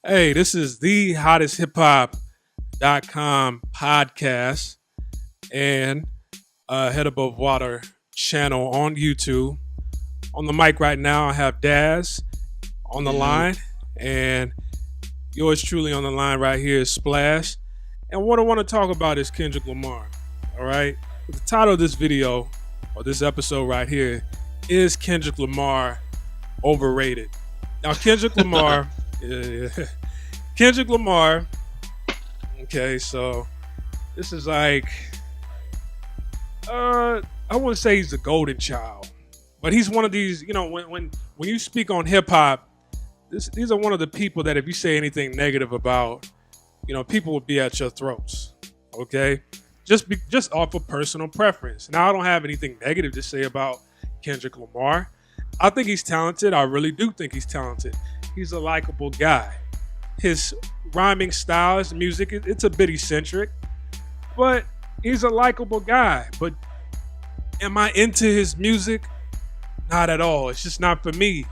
Hey, this is the hottest hip hop.com podcast and Head Above Water channel on YouTube. On the mic right now, I have Daz on the line, and yours truly on the line right here is Splash. And what I want to talk about is Kendrick Lamar. All right. The title of this video or this episode right here is Kendrick Lamar Overrated. Now, Kendrick Lamar. Kendrick Lamar. Okay, so this is like, I wouldn't say he's the golden child, but he's one of these. You know, when you speak on hip hop, these are one of the people that if you say anything negative about, you know, people would be at your throats. Okay, just off of personal preference. Now, I don't have anything negative to say about Kendrick Lamar. I think he's talented. I really do think he's talented. He's a likable guy. His rhyming style, his music, it's a bit eccentric, but he's a likable guy. But am I into his music? Not at all. It's just not for me.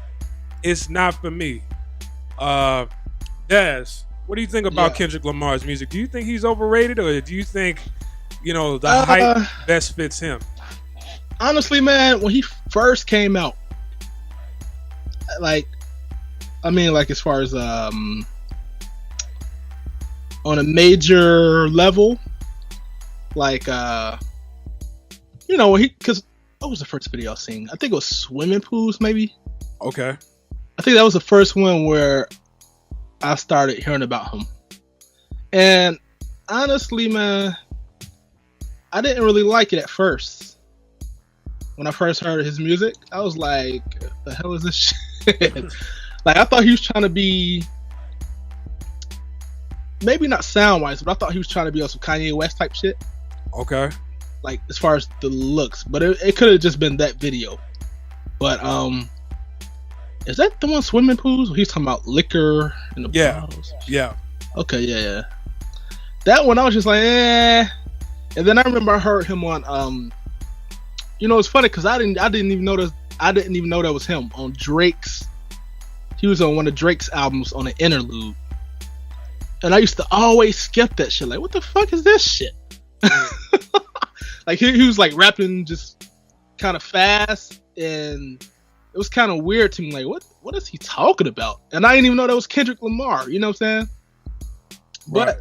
It's not for me. Daz, what do you think about Kendrick Lamar's music? Do you think he's overrated, or do you think, you know, the hype best fits him? Honestly, man, when he first came out, like as far as on a major level, like you know, because what was the first video I seen? I think it was swimming pools, maybe. Okay. I think that was the first one where I started hearing about him. And honestly, man, I didn't really like it at first. When I first heard his music, I was like, the hell is this shit? Like, I thought he was trying to be, maybe not sound-wise, but I thought he was trying to be on some Kanye West type shit. Okay. Like, as far as the looks. But it could have just been that video. But, is that the one, swimming pools? He's talking about liquor in the bottles. Yeah. Okay, yeah. That one, I was just like, eh. And then I remember I heard him on, you know, it's funny because I didn't even know that was him on Drake's. He was on one of Drake's albums on an interlude, and I used to always skip that shit. Like, what the fuck is this shit? Like he was like rapping just kind of fast, and it was kind of weird to me. Like, what is he talking about? And I didn't even know that was Kendrick Lamar. You know what I'm saying? Right.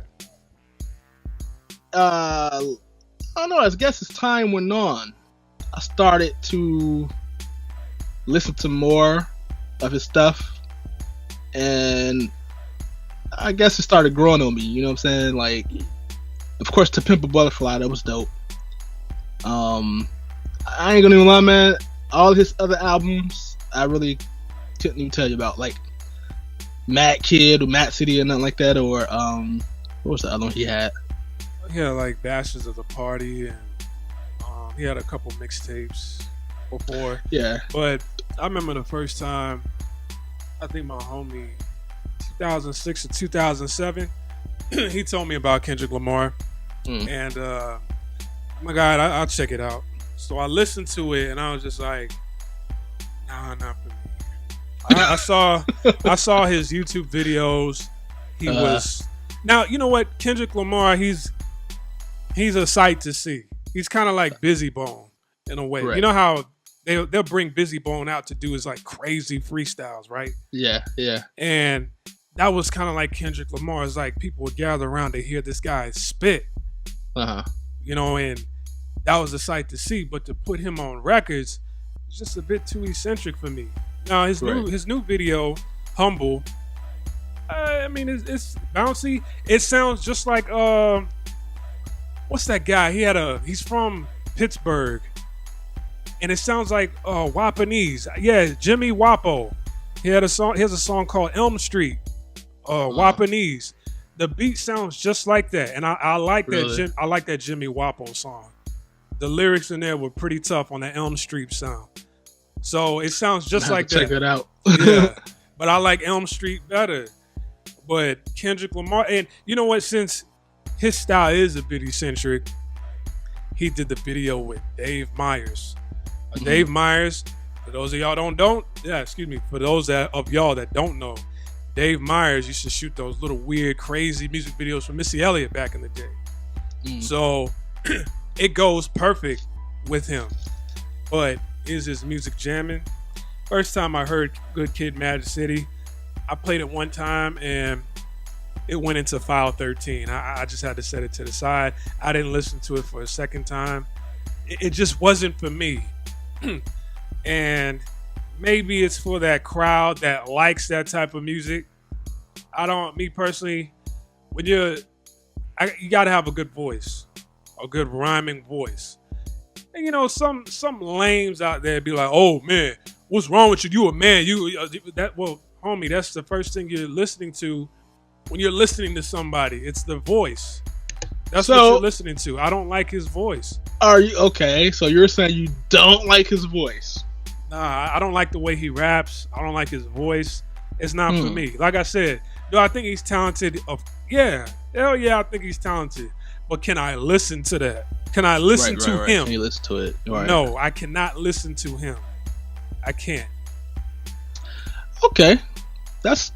But I don't know. I guess as time went on, I started to listen to more of his stuff, and I guess it started growing on me. You know what I'm saying? Like, of course, To Pimp a Butterfly, that was dope. I ain't gonna even lie, man. All his other albums, I really couldn't even tell you about. Like Mad Kid or Mad City or nothing like that. Or what was the other one he had? Yeah, like Bashes of the Party, and he had a couple mixtapes before. Yeah. But I remember the first time, I think my homie, 2006 or 2007, he told me about Kendrick Lamar. And, oh my God, I'll check it out. So I listened to it, and I was just like, nah, not for me. I saw his YouTube videos. He was... Now, you know what? Kendrick Lamar, he's a sight to see. He's kind of like Busy Bone in a way. Right. You know how they'll bring Busy Bone out to do his like crazy freestyles, right? Yeah. And that was kind of like Kendrick Lamar. It's like people would gather around to hear this guy spit. You know, and that was a sight to see. But to put him on records, it's just a bit too eccentric for me. Now his new video, Humble. I mean, it's bouncy. It sounds just like what's that guy? He's from Pittsburgh, and it sounds like Wapanese. Yeah, Jimmy Wapo. He has a song called Elm Street. Wapanese. The beat sounds just like that, and I like that. I like that Jimmy Wapo song. The lyrics in there were pretty tough on the Elm Street sound. So it sounds just like that. Check it out. Yeah, but I like Elm Street better. But Kendrick Lamar, and you know what? Since his style is a bit eccentric, he did the video with Dave Myers. Dave Myers, for those of y'all for those of y'all that don't know, Dave Myers used to shoot those little weird, crazy music videos for Missy Elliott back in the day. So it goes perfect with him. But is his music jamming? First time I heard Good Kid, Mad City, I played it one time and it went into file 13. I just had to set it to the side. I didn't listen to it for a second time. It just wasn't for me. And maybe it's for that crowd that likes that type of music. Me personally, you gotta have a good voice, a good rhyming voice. And you know, some lames out there be like, "Oh man, what's wrong with you? You a man? Well, homie, that's the first thing you're listening to when you're listening to somebody. It's the voice. That's what you're listening to. I don't like his voice. Are you okay? So you're saying you don't like his voice? Nah, I don't like the way he raps. I don't like his voice. It's not for me. Like I said, do I think he's talented? Yeah. Hell yeah, I think he's talented. But can I listen to that? Can I listen to him? Can you listen to it? Right. No, I cannot listen to him. I can't. Okay. That's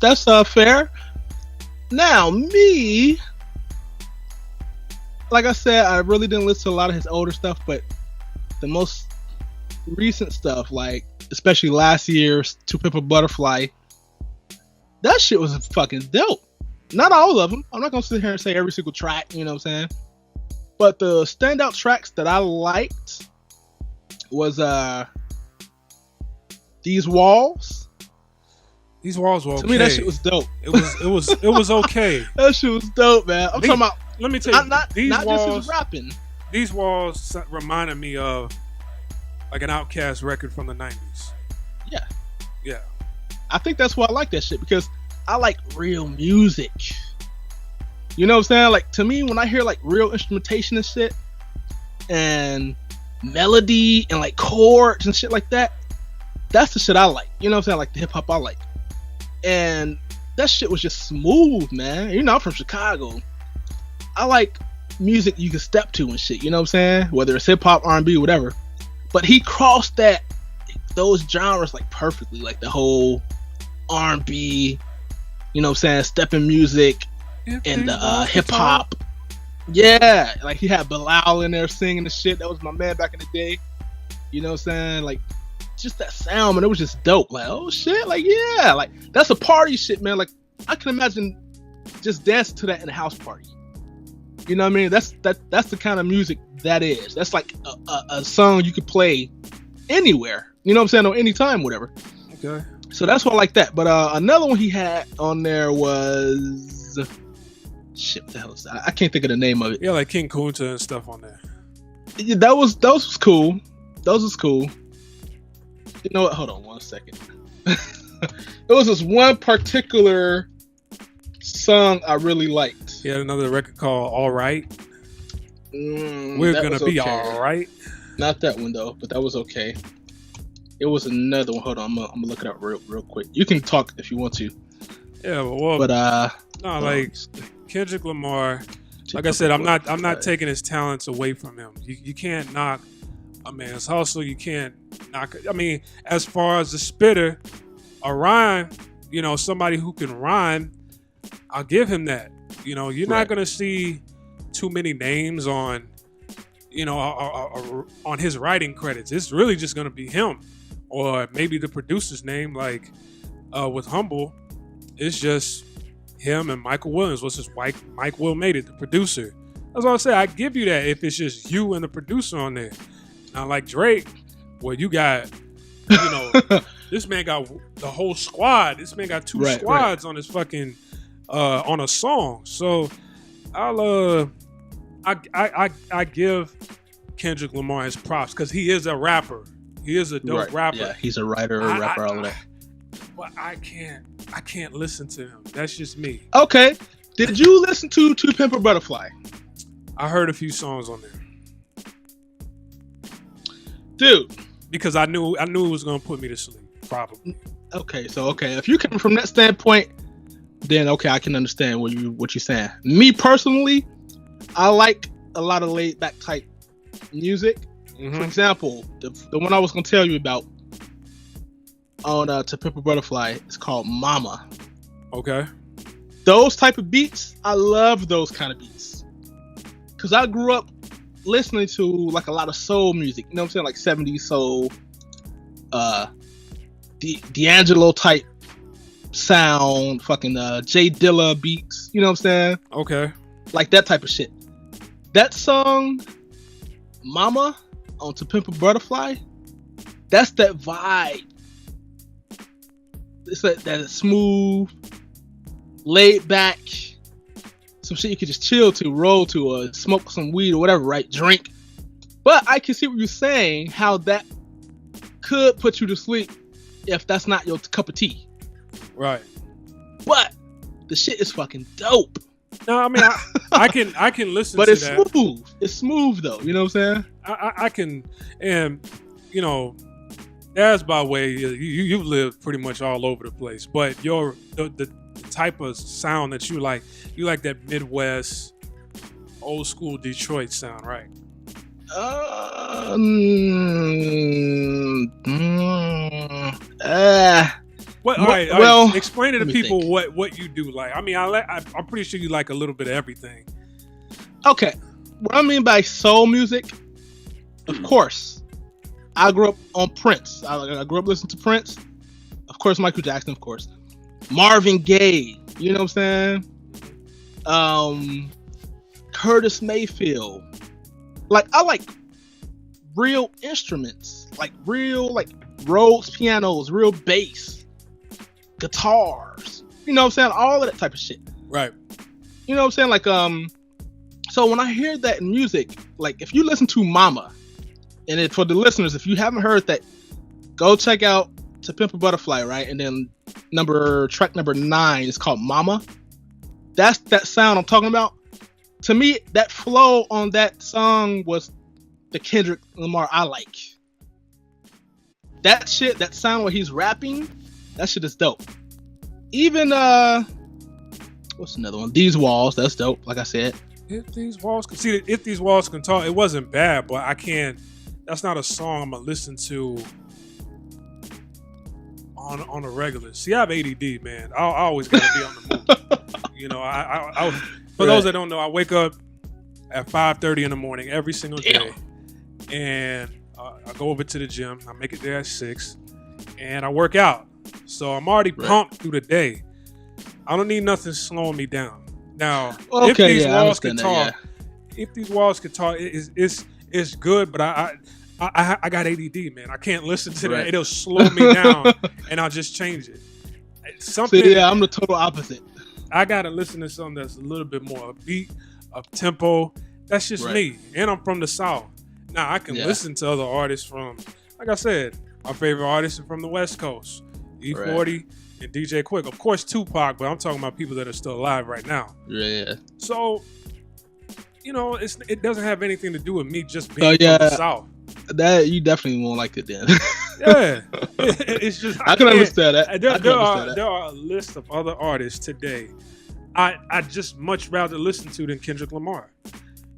fair. Now, me, like I said, I really didn't listen to a lot of his older stuff, but the most recent stuff, like especially last year's To Pimp a Butterfly, that shit was fucking dope. Not all of them. I'm not gonna sit here and say every single track, you know what I'm saying? But the standout tracks that I liked was These Walls. These Walls were okay. To me, that shit was dope. It was okay. That shit was dope, man. I'm talking about. Let me tell you, not just his rapping. These Walls reminded me of like an Outkast record from the 90s. Yeah. I think that's why I like that shit, because I like real music. You know what I'm saying? Like, to me, when I hear like real instrumentation and shit, and melody and like chords and shit like that, that's the shit I like. You know what I'm saying? Like the hip hop I like. And that shit was just smooth, man. You know, I'm from Chicago. I like music you can step to and shit. You know what I'm saying? Whether it's hip hop, R&B, whatever. But he crossed those genres like perfectly, like the whole R&B, you know what I'm saying, stepping music, and the hip hop. Yeah, like he had Bilal in there singing the shit. That was my man back in the day. You know what I'm saying? Like, just that sound, man, it was just dope. Like, oh shit, like, yeah, like that's a party shit, man. Like, I can imagine just dancing to that in a house party. You know what I mean? That's the kind of music that is. That's like a song you could play anywhere. You know what I'm saying? Or anytime, whatever. Okay. So that's why I like that. But another one he had on there was shit. What the hell is that? I can't think of the name of it. Yeah, like King Kunta and stuff on there. Yeah, those was cool. Those was cool. You know what? Hold on 1 second. It was this one particular song I really liked. He had another record called All Right. We're gonna be okay. All right. Not that one though, but that was okay. It was another one. Hold on, I'm gonna look it up real quick. You can talk if you want to. Yeah, no, like Kendrick Lamar. Like I said, I'm not taking his talents away from him. You can't knock a man's hustle. You can't knock. I mean, as far as the spitter, a rhyme, you know, somebody who can rhyme, I'll give him that. You know, you're not gonna see too many names on, you know, on his writing credits. It's really just gonna be him, or maybe the producer's name. Like with Humble, it's just him and Michael Williams. What's his Mike Will made it, the producer. That's what I say. I give you that if it's just you and the producer on there. Now, like Drake, well, you got, you know, this man got the whole squad. This man got two squads on his fucking on a song. So I give Kendrick Lamar his props because he is a rapper. He is a dope rapper. Yeah, he's a writer, rapper, all of that. But I can't listen to him. That's just me. Okay. Did you listen to Pimp a Butterfly? I heard a few songs on there. Dude. Because I knew it was gonna put me to sleep, probably. Okay, so if you come from that standpoint, then okay, I can understand what you're saying. Me personally, I like a lot of laid back type music. Mm-hmm. For example, the one I was gonna tell you about on To Pimp a Butterfly is called Mama. Okay. Those type of beats, I love those kind of beats. Cause I grew up listening to like a lot of soul music. You know what I'm saying? Like 70s soul, D'Angelo type sound, fucking Jay Dilla beats. You know what I'm saying? Okay. Like that type of shit. That song, Mama, on To Pimp a Butterfly, that's that vibe. It's that smooth, laid back, some shit you could just chill to, roll to, or smoke some weed or whatever, right? Drink. But I can see what you're saying, how that could put you to sleep if that's not your cup of tea. Right. But the shit is fucking dope. No, I mean I can listen but to it's that. smooth. It's smooth though, you know what I'm saying? I can, and you know, that's by way you've lived pretty much all over the place. But the type of sound that you like that Midwest, old school Detroit sound, right? All right. Explain to the people what you do like. I mean, I'm pretty sure you like a little bit of everything. Okay, what I mean by soul music, of course, I grew up on Prince. I grew up listening to Prince. Of course, Michael Jackson, of course. Marvin Gaye, you know what I'm saying? Curtis Mayfield. Like, I like real instruments, like real, like Rhodes pianos, real bass, guitars. You know what I'm saying? All of that type of shit. Right. You know what I'm saying? Like, so when I hear that in music, like if you listen to Mama, and for the listeners, if you haven't heard that, go check out To Pimp a Butterfly, right? And then track number 9 is called Mama. That's that sound I'm talking about. To me, that flow on that song was the Kendrick Lamar I like. That shit, that sound where he's rapping, that shit is dope. Even what's another one? These Walls, that's dope. Like I said, If These Walls Can Talk, it wasn't bad, but I can't. That's not a song I'm gonna listen to on a regular. See, I have ADD, man. I always gotta be on the move. You know, I for those that don't know, I wake up at 5:30 in the morning every single day, and I go over to the gym. I make it there at 6, and I work out. So I'm already pumped through the day. I don't need nothing slowing me down. Now, If These Walls Can Talk, If These Walls Can Talk, it's good, but I got ADD, man. I can't listen to that. It'll slow me down, and I'll just change it. I'm the total opposite. I gotta listen to something that's a little bit more upbeat, up tempo. That's just me, and I'm from the South. Now I can listen to other artists from, like I said, my favorite artists are from the West Coast, E40 and DJ Quick. Of course, Tupac, but I'm talking about people that are still alive right now. Yeah. So, you know, it doesn't have anything to do with me just being from the South. That you definitely won't like it then. Yeah, it's just I can understand that. There are a list of other artists today I just much rather listen to than Kendrick Lamar.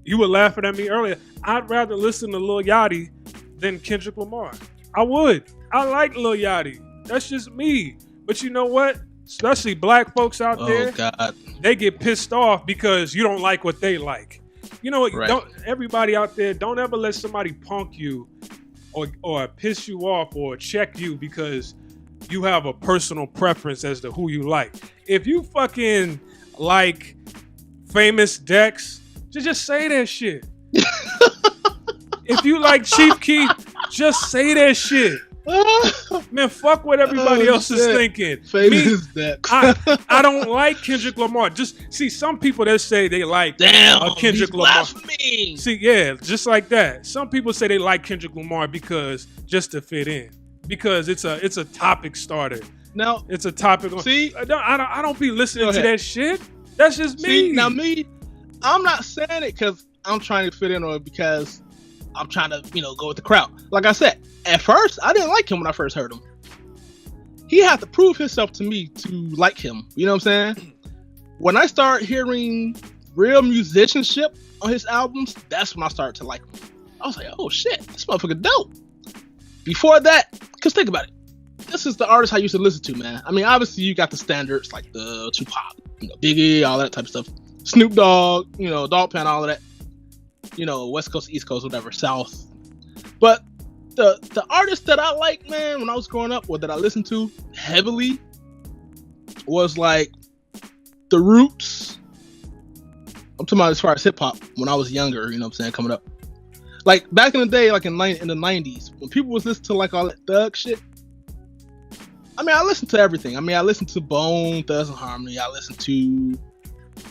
You were laughing at me earlier. I'd rather listen to Lil Yachty than Kendrick Lamar. I would. I like Lil Yachty. That's just me. But you know what? Especially black folks out there, they get pissed off because you don't like what they like. You know what? Don't everybody out there, don't ever let somebody punk you or piss you off or check you because you have a personal preference as to who you like. If you fucking like Famous Dex, just say that shit. If you like Chief Keef, just say that shit. Man, fuck what everybody else is thinking. Famous Dex. I don't like Kendrick Lamar. Just see, some people that say they like Kendrick Lamar. See, yeah, just like that. Some people say they like Kendrick Lamar because just to fit in, because it's a topic starter. Now it's a topic. See, I don't be listening to that shit. That's just me. Now I'm not saying it because I'm trying to fit in or because I'm trying to, go with the crowd. Like I said, at first, I didn't like him when I first heard him. He had to prove himself to me to like him. You know what I'm saying? When I started hearing real musicianship on his albums, that's when I started to like him. I was like, oh shit, this motherfucker dope. Before that, because think about it. this is the artist I used to listen to, man. I mean, obviously you got the standards like the Tupac, Biggie, all that type of stuff. Snoop Dogg, Dogg Pound, all of that. West Coast, East Coast, whatever, South. But the artist that I like, man, when I was growing up, or that I listened to heavily, was like The Roots. I'm talking about as far as hip hop when I was younger, coming up. Like back in the day, like in the 90s, when people was listening to like all that thug shit. I mean, I listened to everything. I mean, I listened to Bone, Thugs and Harmony. I listened to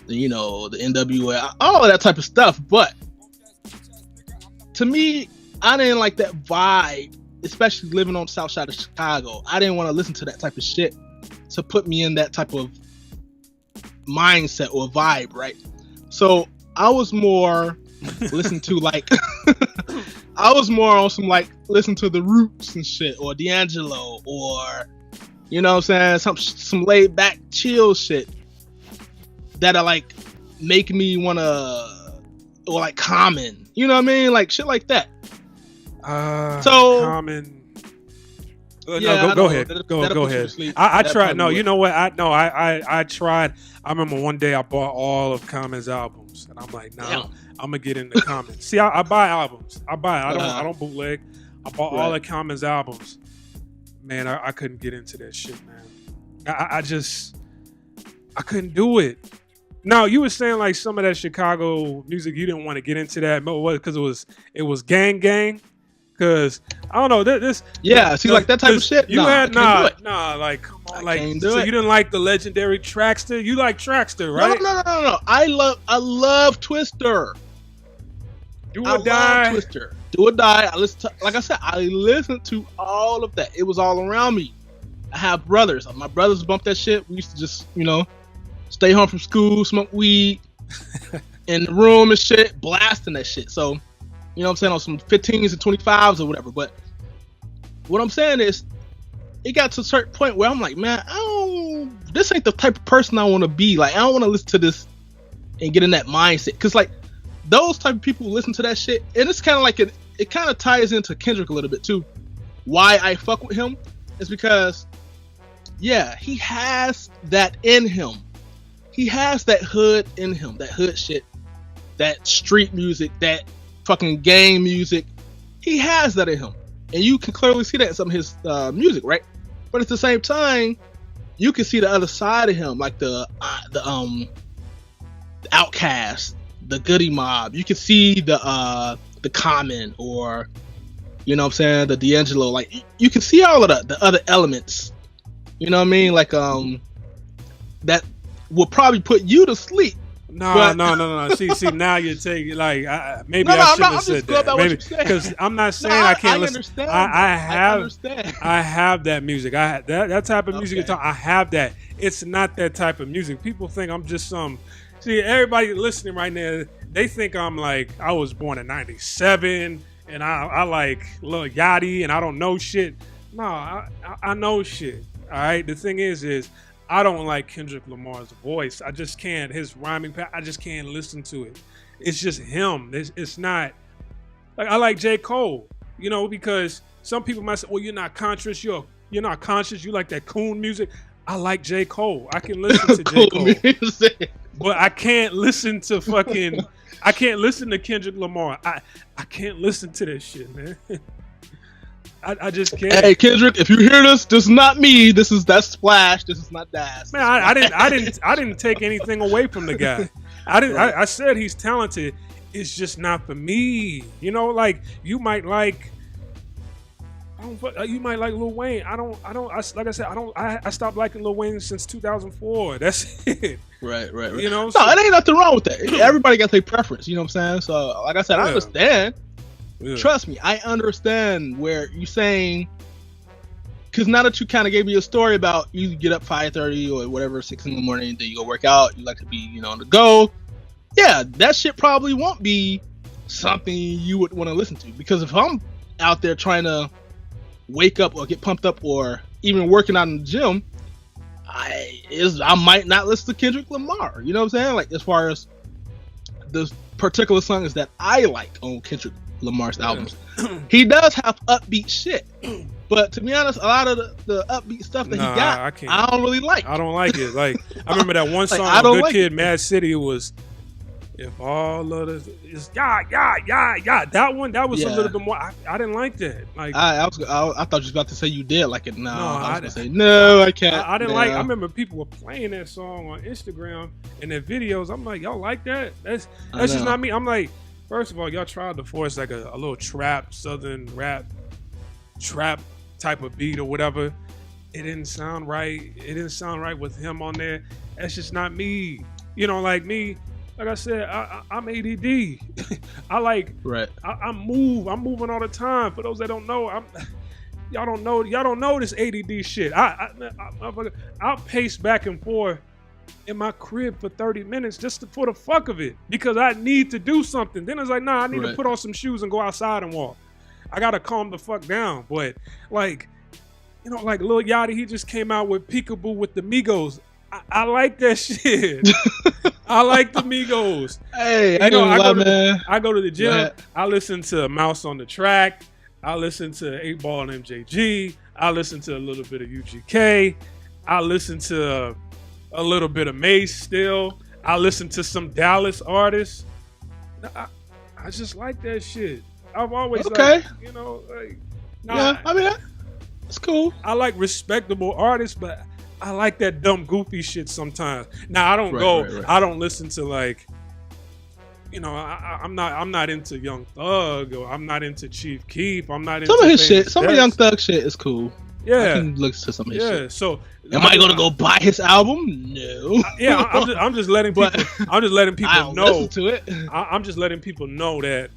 the NWA, all of that type of stuff. But to me, I didn't like that vibe, especially living on the south side of Chicago. I didn't want to listen to that type of shit to put me in that type of mindset or vibe, right? So I was more listening to like, I was more on some like listen to the Roots and shit, or D'Angelo, or some laid back chill shit that are like make me wanna, or like Common, like shit like that. Common. Yeah, go ahead. Go ahead. I tried. No, you know what? I tried. I remember one day I bought all of Common's albums, and I'm like, nah, I'm gonna get into Common. See, I buy albums. I don't bootleg. I bought all of Common's albums. Man, I couldn't get into that shit, man. I couldn't do it. Now, you were saying like some of that Chicago music, you didn't want to get into that because it was gang. Because I don't know this. Yeah, see, like that type of shit. You had like come on, like so you didn't like the legendary Traxter. You like Traxter, right? No. I love Twister. Do or Die. Twister. Do or Die. I listen to, like I said, I listened to all of that. It was all around me. I have brothers. My brothers bumped that shit. We used to just, stay home from school, smoke weed in the room and shit, blasting that shit. So, you know what I'm saying, on some 15s and 25s or whatever. But what I'm saying is, it got to a certain point where I'm like, man, this ain't the type of person I want to be. Like, I don't want to listen to this and get in that mindset. Because, like, those type of people who listen to that shit, and it's kind of like, it kind of ties into Kendrick a little bit, too. Why I fuck with him is because, yeah, he has that in him. He has that hood in him, that hood shit, that street music, that fucking gang music. He has that in him, and you can clearly see that in some of his music, right? But at the same time, you can see the other side of him, like the Outcast, the Goody Mob. You can see the Common, or the D'Angelo. Like you can see all of the other elements. You know what I mean? Like that will probably put you to sleep. No. See, now you're taking like maybe I shouldn't have said that. Maybe because I'm not saying I can't listen. Understand, I have that music. That type of music. I have that. It's not that type of music. People think I'm just some. See, everybody listening right now, they think I'm like I was born in '97 and I like Lil Yachty and I don't know shit. No, I know shit. All right. The thing is I don't like Kendrick Lamar's voice. I just can't. His rhyming pattern, I just can't listen to it. It's just him. It's not like I like J. Cole, because some people might say, well, you're not conscious. You're not conscious. You like that coon music. I like J. Cole. I can listen to J. Cole. But I can't listen to I can't listen to Kendrick Lamar. I can't listen to that shit, man. I just can't. Hey Kendrick, if you hear this is not me. That's Splash. This is not Daz. Man, I didn't take anything away from the guy. I said he's talented. It's just not for me. Like you might like. You might like Lil Wayne. I stopped liking Lil Wayne since 2004. That's it. Right. No, it ain't nothing wrong with that. Everybody got their preference. You know what I'm saying? So, like I said, I understand. Yeah. Trust me, I understand where you're saying, because now that you kind of gave me a story about you get up 5:30 or whatever, 6 in the morning, then you go work out, you like to be, on the go. Yeah, that shit probably won't be something you would want to listen to, because if I'm out there trying to wake up or get pumped up or even working out in the gym, I might not listen to Kendrick Lamar. You know what I'm saying? Like, as far as the particular songs that I like on Kendrick Lamar's albums, he does have upbeat shit. But to be honest, a lot of the upbeat stuff that he got, I don't really like. I don't like it. Like I remember that one song, Good Kid, Mad City. It was if all of this is yeah. That was a little bit more. I didn't like that. Like I thought you was about to say you did like it. No, I was gonna say no, I can't. I didn't like. I remember people were playing that song on Instagram and their videos. I'm like, y'all like that? That's just not me. I'm like, first of all, y'all tried to force like a little trap, southern rap, trap type of beat or whatever. It didn't sound right. It didn't sound right with him on there. That's just not me. You know, like me. Like I said, I'm ADD. I'm moving all the time. For those that don't know, y'all don't know this ADD shit. I'll pace back and forth in my crib for 30 minutes just for the fuck of it because I need to do something. Then it's like, nah, I need to put on some shoes and go outside and walk. I gotta calm the fuck down. But like, you know, like Lil Yachty, he just came out with Peekaboo with the Migos. I like that shit. I like the Migos. Hey, I go to the gym. I listen to Mouse on the Track. I listen to 8 Ball and MJG. I listen to a little bit of UGK. I listen to a little bit of Mace still. I listen to some Dallas artists. I just like that shit. I've always like, you know, like, I mean, it's cool. I like respectable artists, but I like that dumb, goofy shit sometimes. Now I don't I don't listen to like, you know, I'm not into Young Thug or I'm not into Chief Keef. I'm not into some of his shit. Some of Young Thug shit is cool. Yeah, I can listen to some of his shit. Yeah, so am I gonna go buy his album? No. Yeah, I'm just letting people. I'm just letting people know. Listen to it. I'm just letting people know that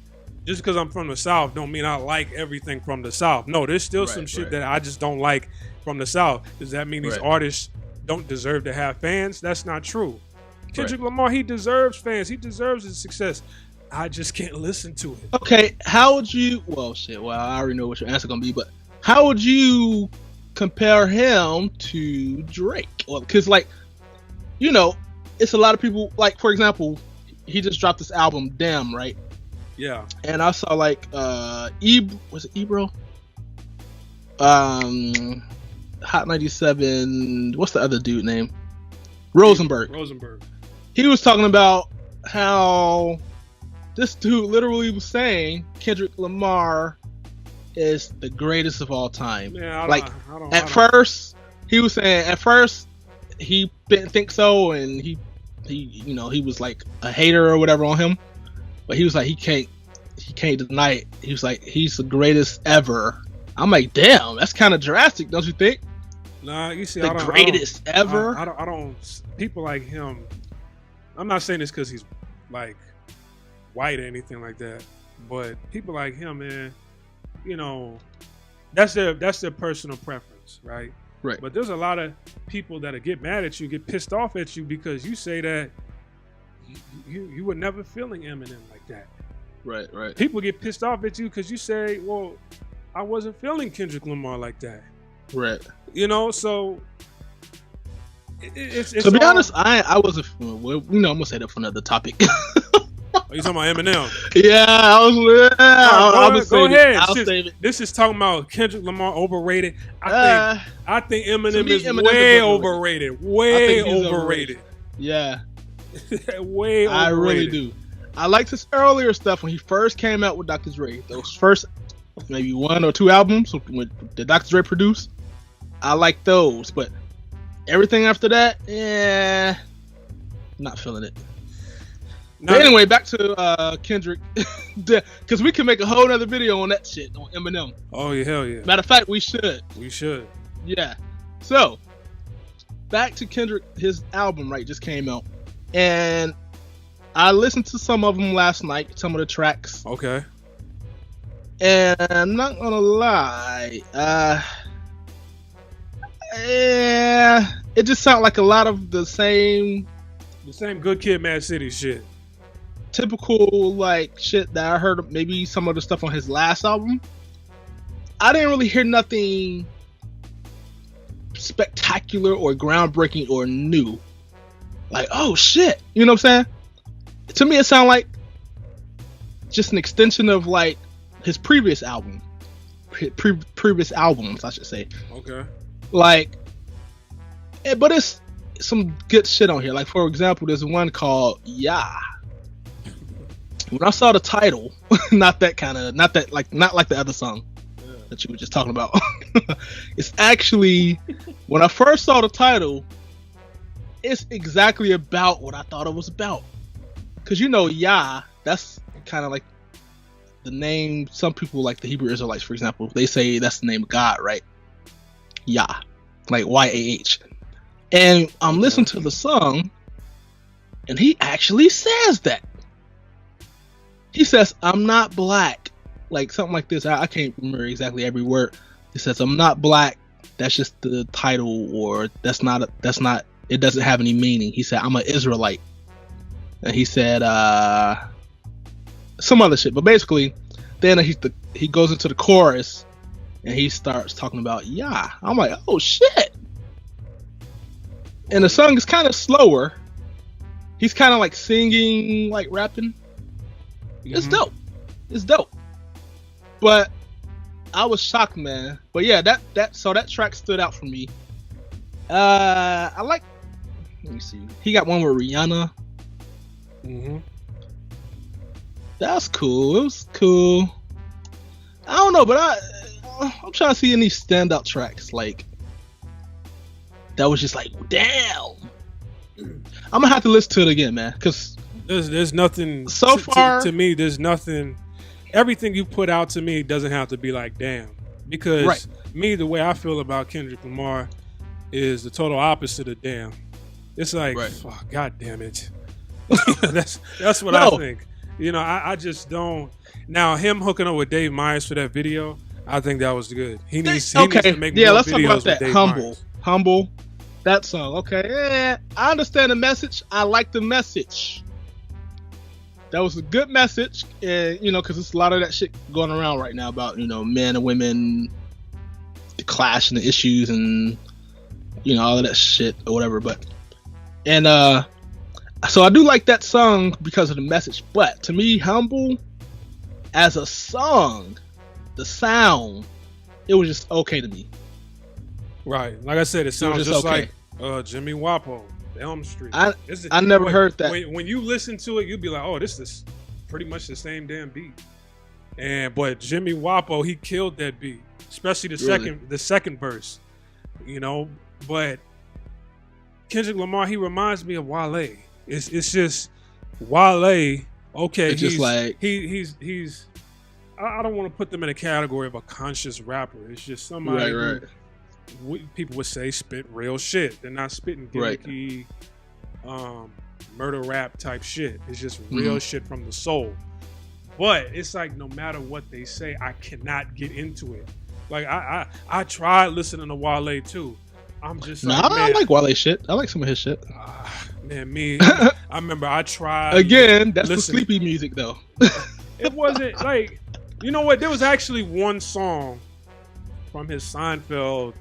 just because I'm from the South don't mean I like everything from the South. No, there's still some shit that I just don't like from the South. Does that mean these artists don't deserve to have fans? That's not true. Kendrick Lamar, he deserves fans. He deserves his success. I just can't listen to it. Okay, how would you? Well, shit. Well, I already know what your answer gonna be, but how would you compare him to Drake? Well, because like, you know, it's a lot of people. Like, for example, he just dropped this album, Damn, right? Yeah. And I saw like, was it Ebro? Hot 97. What's the other dude name? Rosenberg. He was talking about how this dude literally was saying Kendrick Lamar is the greatest of all time. Yeah, first he was saying at first he didn't think so, and he you know, he was like a hater or whatever on him, but he was like he can't deny it. He was like he's the greatest ever. I'm like, damn, that's kind of drastic, don't you think? Nah, you see, the greatest ever. I don't. People like him. I'm not saying this because he's like white or anything like that, but people like him, man, you know, that's their personal preference, right? Right. But there's a lot of people that'll get mad at you, get pissed off at you because you say that you were never feeling Eminem like that. Right. People get pissed off at you because you say, well, I wasn't feeling Kendrick Lamar like that. Right. You know, so it's to be honest, I wasn't. Well, you know, I'm gonna say that for another topic. Are you talking about Eminem? Yeah, Go ahead. I'll save it. This is talking about Kendrick Lamar overrated. I think Eminem is way overrated. Way overrated. Yeah. Way overrated. I really do. I liked his earlier stuff when he first came out with Dr. Dre. Those first maybe 1 or 2 albums that Dr. Dre produced. I like those, but everything after that, not feeling it. But anyway, back to Kendrick, because we can make a whole other video on that shit on Eminem. Oh yeah, hell yeah! Matter of fact, we should. Yeah. So back to Kendrick, his album just came out, and I listened to some of them last night. Some of the tracks. Okay. And I'm not gonna lie, it just sounded like a lot of the same Good Kid, Mad City shit. Typical like shit that I heard. Maybe some of the stuff on his last album. I didn't really hear nothing spectacular or groundbreaking or new. Like, oh shit, you know what I'm saying? To me, it sounded like just an extension of like his previous album. previous albums, I should say. Okay. Like, but it's some good shit on here. Like, for example, there's one called Yeah. When I saw the title, not like the other song that you were just talking about. It's actually, when I first saw the title, it's exactly about what I thought it was about. Cause Yah, that's kind of like the name. Some people, like the Hebrew Israelites, for example, they say that's the name of God, right? Yah, like YAH. And I'm listening to the song, and he actually says that. He says, "I'm not black," like something like this. I can't remember exactly every word. He says, "I'm not black. That's just the title, or that's not. It doesn't have any meaning." He said, "I'm an Israelite," and he said some other shit. But basically, then he goes into the chorus, and he starts talking about Yah. I'm like, oh shit! And the song is kind of slower. He's kind of like singing, like rapping. It's dope. It's dope. But I was shocked, man. But yeah, that track stood out for me. I like. Let me see. He got one with Rihanna. That's cool. It was cool. I don't know, but I'm trying to see any standout tracks like that was just like, damn. I'm gonna have to listen to it again, man, because there's nothing so far to me. There's nothing. Everything you put out to me doesn't have to be like damn, because me, the way I feel about Kendrick Lamar is the total opposite of damn. It's like, fuck, God damn it. that's what I think. I just don't. Now him hooking up with Dave Myers for that video, I think that was good. He needs to make more let's videos talk about that. with Dave Humble. That song, okay. Yeah, I understand the message. I like the message. That was a good message, and because there's a lot of that shit going around right now about men and women, the clash and the issues, and all of that shit or whatever. But so I do like that song because of the message. But to me, Humble as a song, the sound, it was just okay to me. Right, like I said, it sounds just okay. Like Jimmy Wapo, Elm Street. I never heard that. When you listen to it, you'd be like, "Oh, this is pretty much the same damn beat." But Jimmy Wapo, he killed that beat, especially the second verse. But Kendrick Lamar, he reminds me of Wale. It's just Wale. Okay, it's just he's. I don't want to put them in a category of a conscious rapper. It's just somebody who people would say spit real shit. They're not spitting gimmicky, murder rap type shit. It's just real shit from the soul. But it's like no matter what they say, I cannot get into it. Like I tried listening to Wale too. I'm just like, I like Wale shit. I like some of his shit. I remember I tried. Again, that's the sleepy music though. It wasn't like, you know what? There was actually one song from his Seinfeld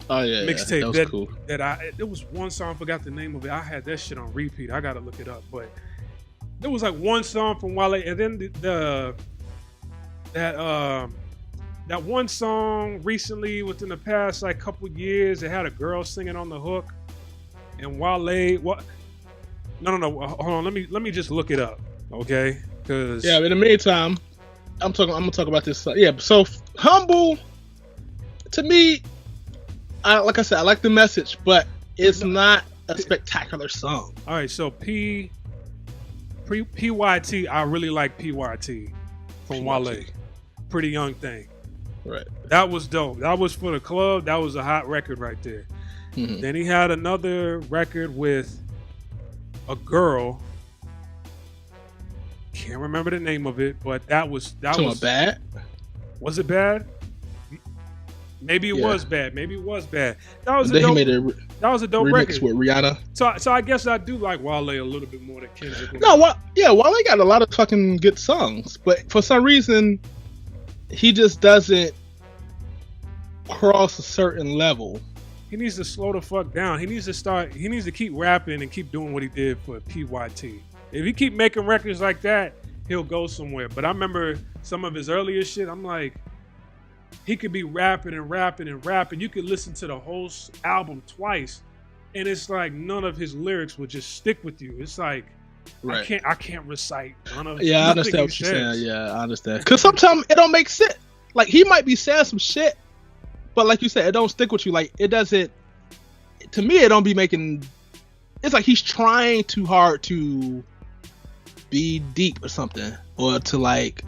mixtape that was cool. There was one song, I forgot the name of it. I had that shit on repeat. I gotta look it up. But there was like one song from Wale, and then that one song recently within the past like couple years, it had a girl singing on the hook, and Wale. What? No. Hold on. Let me just look it up, okay? Because in the meantime, I'm gonna talk about this. Yeah. So Humble, to me, like I said, I like the message, but it's not a spectacular song. All right. So PYT, I really like PYT from Wale. Pretty Young Thing. Right. That was dope. That was for the club. That was a hot record right there. Then he had another record with a girl. Can't remember the name of it, but that was bad. Was it bad? Maybe it was bad. That was a dope. That was a dope remix record with Rihanna. So I guess I do like Wale a little bit more than Kendrick. Wale got a lot of fucking good songs, but for some reason, he just doesn't cross a certain level. He needs to slow the fuck down. He needs to keep rapping and keep doing what he did for PYT. If he keep making records like that, he'll go somewhere. But I remember some of his earlier shit, I'm like, he could be rapping and rapping and rapping. You could listen to the whole album twice, and it's like none of his lyrics would just stick with you. It's like I can't recite none of. Yeah, I understand what you're saying. Yeah, I understand. Because sometimes it don't make sense. Like he might be saying some shit, but like you said, it don't stick with you. Like it doesn't. To me, it don't be making. It's like he's trying too hard to be deep or something, or to like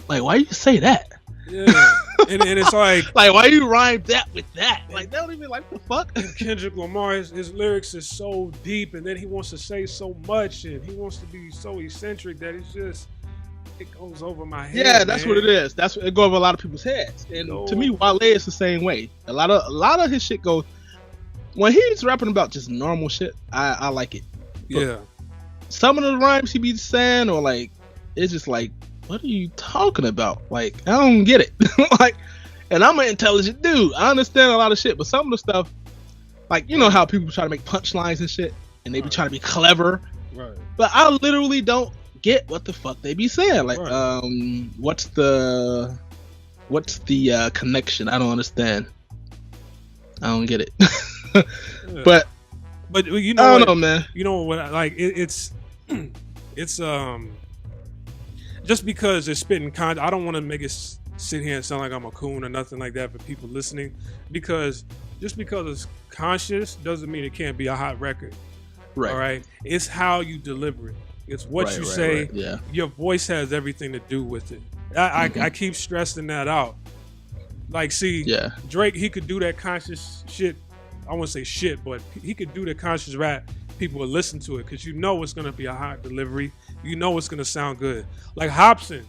why you say that? Yeah, and it's like why you rhyme that with that? Like they don't even like the fuck. And Kendrick Lamar, his lyrics is so deep, and then he wants to say so much, and he wants to be so eccentric that it's just it goes over my head. Yeah, that's what it is. That's what it goes over a lot of people's heads. And to me, Wale is the same way. A lot of his shit goes when he's rapping about just normal shit. I like it. But yeah. Some of the rhymes he be saying, or like, it's just like, what are you talking about? Like, I don't get it. Like, and I'm an intelligent dude. I understand a lot of shit, but some of the stuff, like, you know how people try to make punchlines and shit, and they be trying to be clever. Right. But I literally don't get what the fuck they be saying. Like, what's the connection? I don't understand. I don't get it. Yeah. But you know, I don't know, man. You know what? Like it's just because it's spitting content. I don't want to make it sit here and sound like I'm a coon or nothing like that for people listening. Because just because it's conscious doesn't mean it can't be a hot record. Right. All right. It's how you deliver it. It's what you say. Right. Yeah. Your voice has everything to do with it. I keep stressing that out. Like, see, Drake, he could do that conscious shit. I won't say shit, but he could do the conscious rap. People will listen to it because you know it's going to be a hot delivery. You know it's going to sound good. Like Hopson.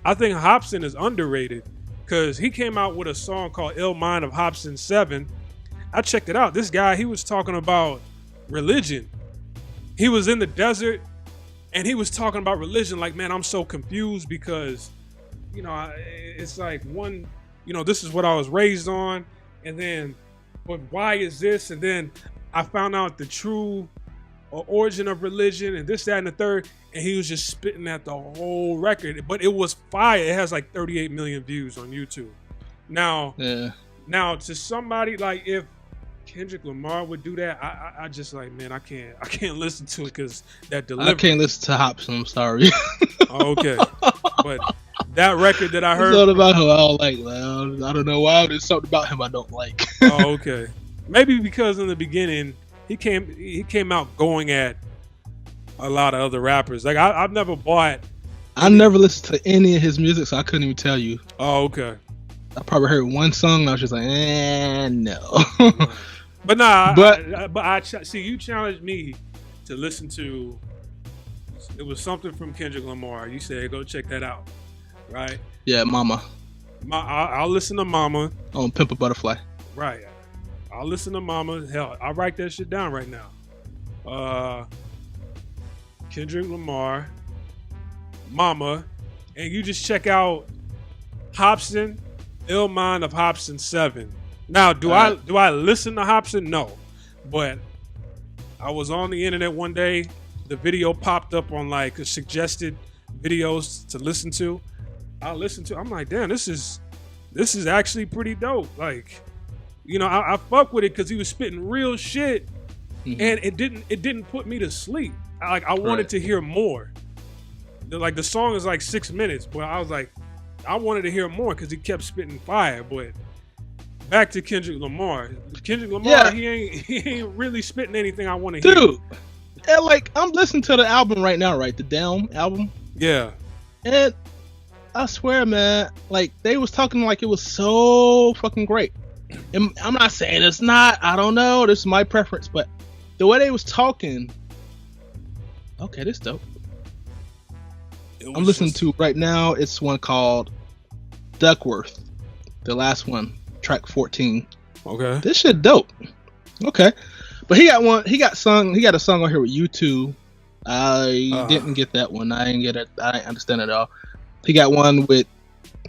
I think Hopson is underrated because he came out with a song called Ill Mind of Hopson 7. I checked it out. This guy, he was talking about religion. He was in the desert and he was talking about religion. Like, man, I'm so confused because, you know, it's like one, you know, this is what I was raised on. And then, but why is this? And then I found out the true origin of religion and this, that, and the third. And he was just spitting at the whole record. But it was fire. It has like 38 million views on YouTube. Now, to somebody like if Kendrick Lamar would do that, I just like, man, I can't listen to it because that delivery. I can't listen to Hopson. I'm sorry. Okay, but that record that I heard, it's not about him I don't like. I don't know why. There's something about him I don't like. Oh, okay. Maybe because in the beginning he came out going at a lot of other rappers. Like I've never bought. I never listened to any of his music, so I couldn't even tell you. Oh, okay. I probably heard one song and I was just like, no. But nah, but I see you challenged me to listen to. It was something from Kendrick Lamar. You said go check that out, right? Yeah, Mama. I'll listen to Mama on Pimp a Butterfly. Right. I'll listen to Mama. Hell, I'll write that shit down right now. Kendrick Lamar, Mama, and you just check out Hopson, Ill Mind of Hopson 7. Now, do I listen to Hopson? No, but I was on the internet one day. The video popped up on like suggested videos to listen to. I listened to. I'm like, damn, this is actually pretty dope. Like, you know, I fuck with it because he was spitting real shit, and it didn't put me to sleep. I wanted to hear more. Like the song is like 6 minutes, but I was like, I wanted to hear more because he kept spitting fire. But back to Kendrick Lamar. He ain't really spitting anything I want to hear. Dude, and like I'm listening to the album right now, right? The Down album. Yeah. And I swear, man, like they was talking like it was so fucking great. And I'm not saying it's not. I don't know. This is my preference, but the way they was talking, okay, this dope. I'm listening to right now. It's one called Duckworth, the last one, track 14. Okay, this shit dope. Okay, but he got one. He got a song on here with U2. I didn't get that one. I didn't get it. I didn't understand it at all. He got one with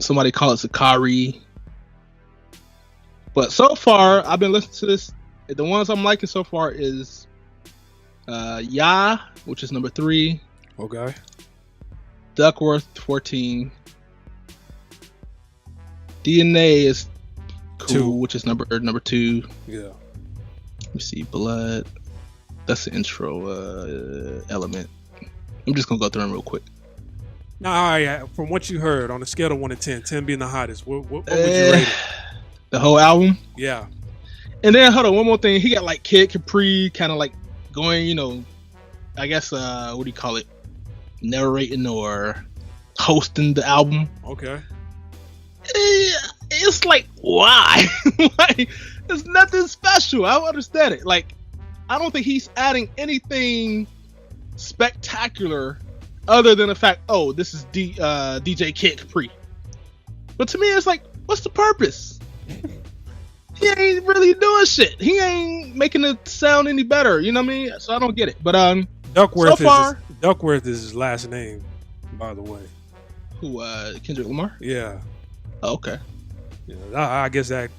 somebody called Capri. But so far, I've been listening to this. The ones I'm liking so far is Ya, which is number 3. Okay. Duckworth 14. DNA is Cool, which is number 2. Yeah. Let me see, Blood. That's the intro element. I'm just gonna go through them real quick. Now, all right, from what you heard on a scale of 1 to 10, 10 being the hottest, what would you rate it? The whole album? Yeah. And then hold on, one more thing. He got like Kid Capri kind of like going, I guess what do you call it? Narrating or hosting the album. Okay. It's like, why? Like, it's nothing special. I don't understand it. Like, I don't think he's adding anything spectacular other than the fact, oh, this is DJ Kid Capri. But to me, it's like, what's the purpose? He ain't really doing shit. He ain't making it sound any better. You know what I mean? So I don't get it. But Duckworth is his last name, by the way. Who? Kendrick Lamar? Yeah. Oh, okay. Yeah, I guess that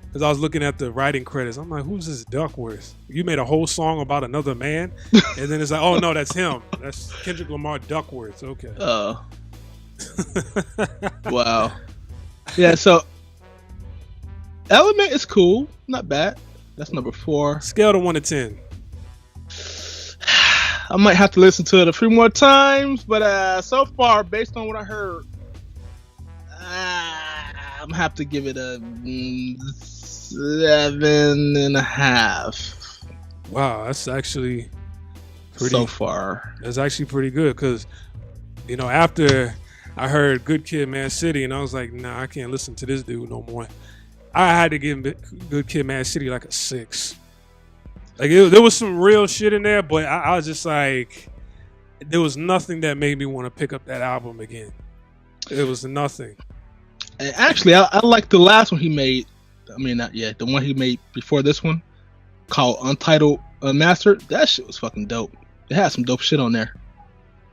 because I was looking at the writing credits. I'm like, who's this Duckworth? You made a whole song about another man, and then it's like, oh no, that's him. That's Kendrick Lamar Duckworth. Okay. Oh. Wow. Yeah. So, Element is cool, not bad. That's number 4. Scale to 1 to 10. I might have to listen to it a few more times, but so far, based on what I heard, I'm gonna have to give it a 7.5. Wow, that's actually pretty. So far, that's actually pretty good because, after I heard Good Kid, Mad City, and I was like, nah, I can't listen to this dude no more. I had to give Good Kid, Mad City like a 6. Like there was some real shit in there, but I was just like, there was nothing that made me want to pick up that album again. It was nothing. And actually, I like the last one he made. I mean, the one he made before this one, called Untitled Master. That shit was fucking dope. It had some dope shit on there.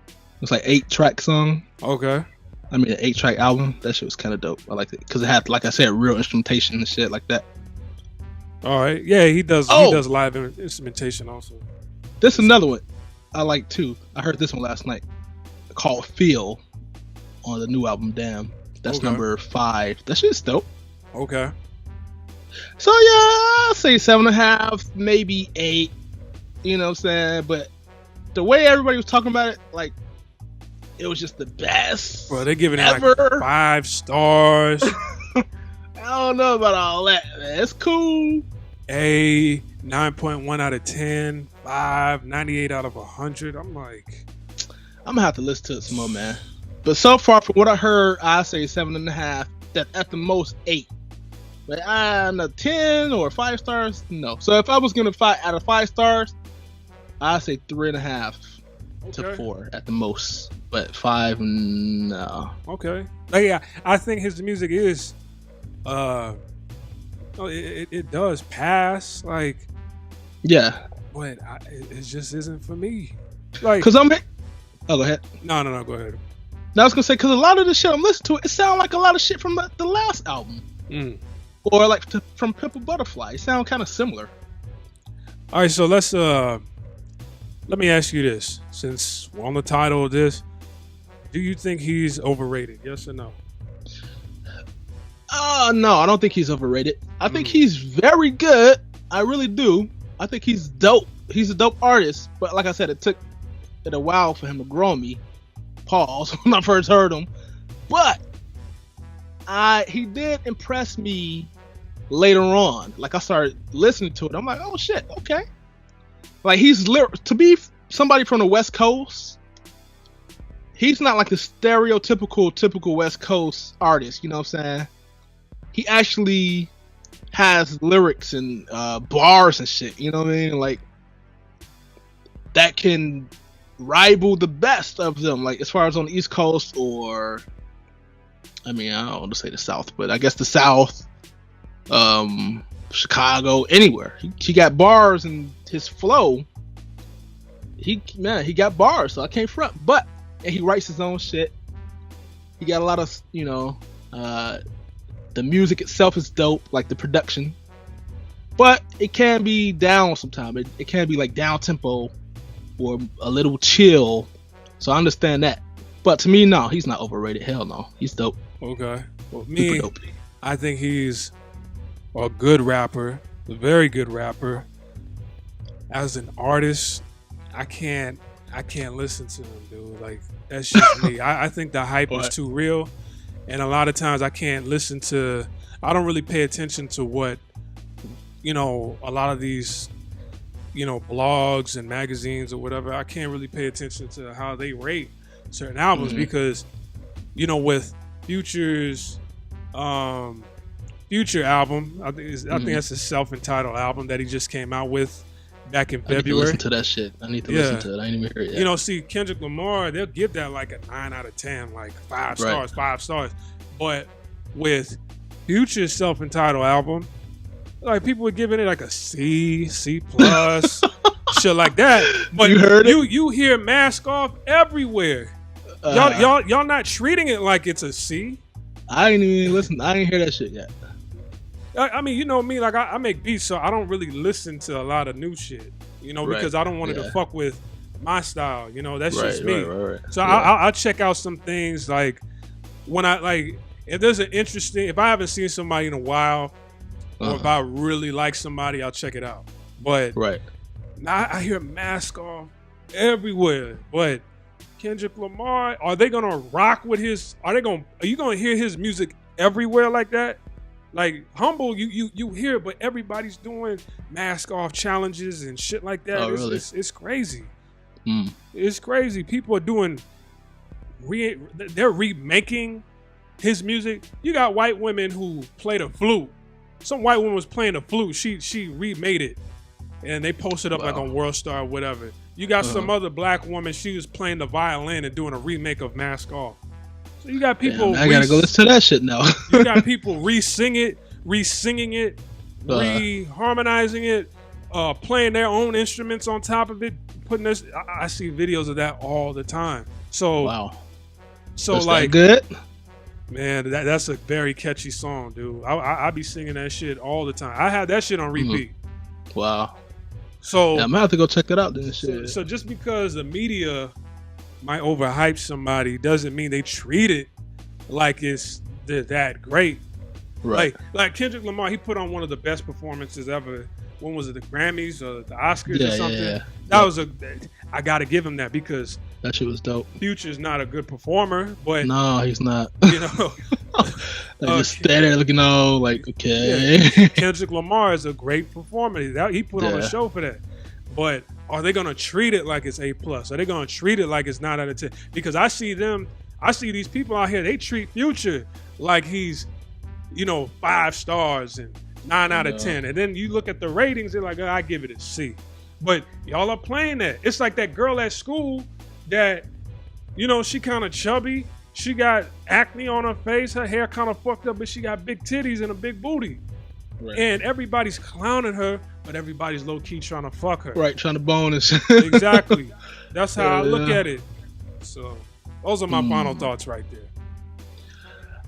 It was like 8-track song. Okay. I mean, an 8-track album. That shit was kind of dope. I liked it because it had, like I said, real instrumentation and shit like that. All right. Yeah, he does. Oh. He does live instrumentation also. This is another one I like too. I heard this one last night, called Feel, on the new album. Damn. That's number 5. That shit's dope. Okay. So yeah, I'll say 7.5, maybe 8. You know what I'm saying? But the way everybody was talking about it, like, it was just the best. Bro, they're giving it ever. like 5 stars. I don't know about all that, man. It's cool. 9.1 out of 10, 5, 98 out of 100. I'm like, I'm gonna have to listen to it some more, man. But so far, from what I heard, I say 7.5. That at the most 8. But no 10 or 5 stars, no. So if I was gonna fight out of 5 stars, I say 3.5 to 4 at the most. But 5, no. Okay. Like, yeah, I think his music is, it does pass. Like, yeah. But it just isn't for me. Like, cause oh, go ahead. No, go ahead. Now I was gonna say, because a lot of the shit I'm listening to, it sounds like a lot of shit from the last album, or like from Pimp a Butterfly. It sounds kind of similar. All right, so let me ask you this: since we're on the title of this, do you think he's overrated? Yes or no? No, I don't think he's overrated. I think he's very good. I really do. I think he's dope. He's a dope artist, but like I said, it took a while for him to grow on me. Pause when I first heard him, but he did impress me later on. Like I started listening to it, I'm like, oh shit, okay. Like to be somebody from the West Coast, he's not like the typical West Coast artist. You know what I'm saying? He actually has lyrics and bars and shit. You know what I mean? Like that can rival the best of them, like as far as on the East Coast, or I mean, I don't want to say the South, but I guess the South, Chicago, anywhere. He got bars, and his flow, he got bars, so I can't front. But and he writes his own shit. He got a lot of, the music itself is dope, like the production, but it can be down sometimes. It can be like down tempo or a little chill, so I understand that. But to me, no, he's not overrated. Hell no, he's dope. Okay. Well, me, I think he's a good rapper, a very good rapper. As an artist, I can't listen to him, dude. Like, that's just me. I think the hype is too real, and a lot of times I can't listen to. I don't really pay attention to what, a lot of these, blogs and magazines or whatever. I can't really pay attention to how they rate certain albums because, with Future's Future album, I think that's a self-entitled album that he just came out with back in February. I need to listen to that shit. I need to listen to it. I ain't even heard it yet. See, Kendrick Lamar, they'll give that like a 9 out of 10, like 5 stars, 5 stars. But with Future's self-entitled album, like people were giving it like a C, C plus, shit like that. But you hear Mask Off everywhere. Y'all not treating it like it's a C. I ain't even listen. I ain't hear that shit yet. I mean, you know me, like I make beats, so I don't really listen to a lot of new shit, because I don't want it to fuck with my style, that's just me. Right. So I'll check out some things like when if there's if I haven't seen somebody in a while, or if I really like somebody, I'll check it out. But now I hear Mask Off everywhere. But Kendrick Lamar, are they gonna rock with his? Are you gonna hear his music everywhere like that? Like Humble, you hear, but everybody's doing Mask Off challenges and shit like that. Really? It's crazy. It's crazy. People are doing, they're remaking his music. You got white women who play the flute. Some white woman was playing the flute. She remade it, and they posted up like on World Star or whatever. You got some other black woman. She was playing the violin and doing a remake of Mask Off. So you got people. I gotta go listen to that shit now. You got people re-singing it, re-harmonizing it, playing their own instruments on top of it, putting this. I see videos of that all the time. So wow. So that's like good. Man, that's a very catchy song, dude. I be singing that shit all the time. I had that shit on repeat. Wow. So I'm gonna have to go check that out then. So just because the media might overhype somebody doesn't mean they treat it like they're that great. Right. Like Kendrick Lamar, he put on one of the best performances ever. When was it? The Grammys or the Oscars or something? Yeah. That was I gotta give him that because that shit was dope. Future's not a good performer, but no, he's not. Just stand there looking all like, okay. Yeah. Kendrick Lamar is a great performer. He put on a show for that. But are they gonna treat it like it's A+? Are they gonna treat it like it's 9 out of 10? Because I see these people out here, they treat Future like he's, 5 stars and 9 out of 10. And then you look at the ratings, they're like, I give it a C. But y'all are playing that. It's like that girl at school that, she kind of chubby. She got acne on her face. Her hair kind of fucked up, but she got big titties and a big booty. Right. And everybody's clowning her, but everybody's low-key trying to fuck her. Right, trying to bone us. Exactly. That's how I look at it. So those are my final thoughts right there.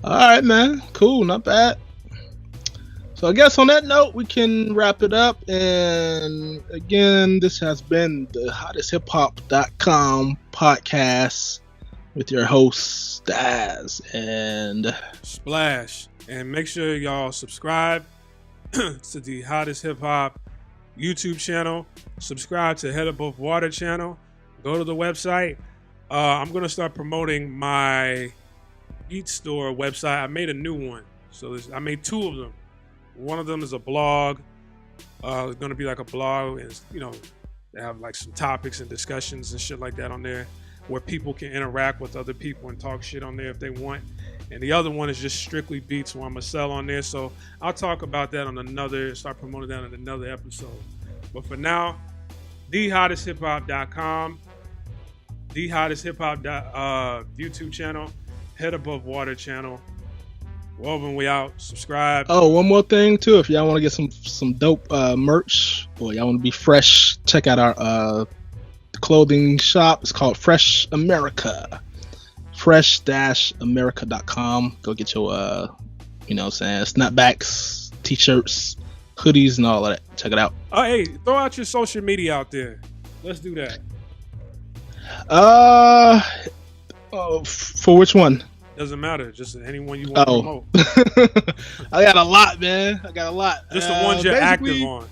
All right, man. Cool, not bad. So I guess on that note, we can wrap it up. And again, this has been the hottesthiphop.com podcast with your hosts, Daz and Splash. And make sure y'all subscribe to the Hottest Hip Hop YouTube channel. Subscribe to Head Above Water channel. Go to the website. I'm going to start promoting my Beat Store website. I made a new one. So I made 2 of them. One of them is a blog. It's going to be like a blog. And, they have like some topics and discussions and shit like that on there where people can interact with other people and talk shit on there if they want. And the other one is just strictly beats where I'm going to sell on there. So I'll talk about that on start promoting that on another episode. But for now, thehottesthiphop.com, the Hottest Hip Hop YouTube channel, Head Above Water channel. Woven, we out. Subscribe. Oh, one more thing too. If y'all want to get some dope merch or y'all want to be fresh, check out our clothing shop. It's called Fresh America. Fresh-America.com. Go get your snapbacks, t-shirts, hoodies, and all of that. Check it out. Hey, throw out your social media out there. Let's do that. For which one? Doesn't matter. Just anyone you want to promote. I got a lot, man. I got a lot. Just the ones you're active on.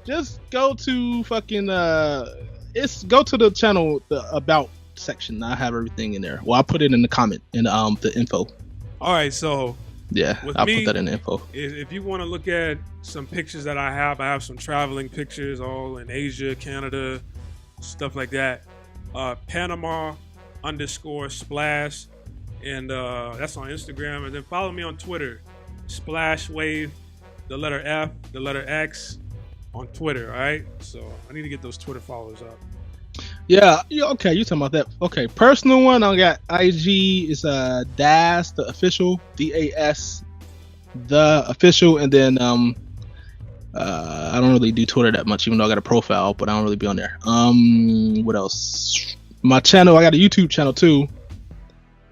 Just go to fucking go to the channel, the about section. I have everything in there. Well, I put it in the comment in the info. All right, so yeah, I'll put that in the info. If you want to look at some pictures that I have some traveling pictures all in Asia, Canada, stuff like that. Panama_splash, and that's on Instagram. And then follow me on Twitter, Splashwave, the letter F, the letter X on Twitter. All right, so I need to get those Twitter followers up. Yeah, okay, you talking about that? Okay, personal one. I got IG is Das the official, DAS the official, and then I don't really do Twitter that much, even though I got a profile, but I don't really be on there. What else? My channel, I got a YouTube channel too.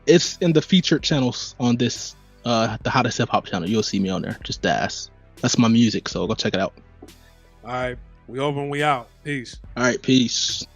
It's in the featured channels on this the Hottest Hip Hop channel. You'll see me on there. Just Das. That's my music, so go check it out. All right, we over and we out. Peace. All right, peace.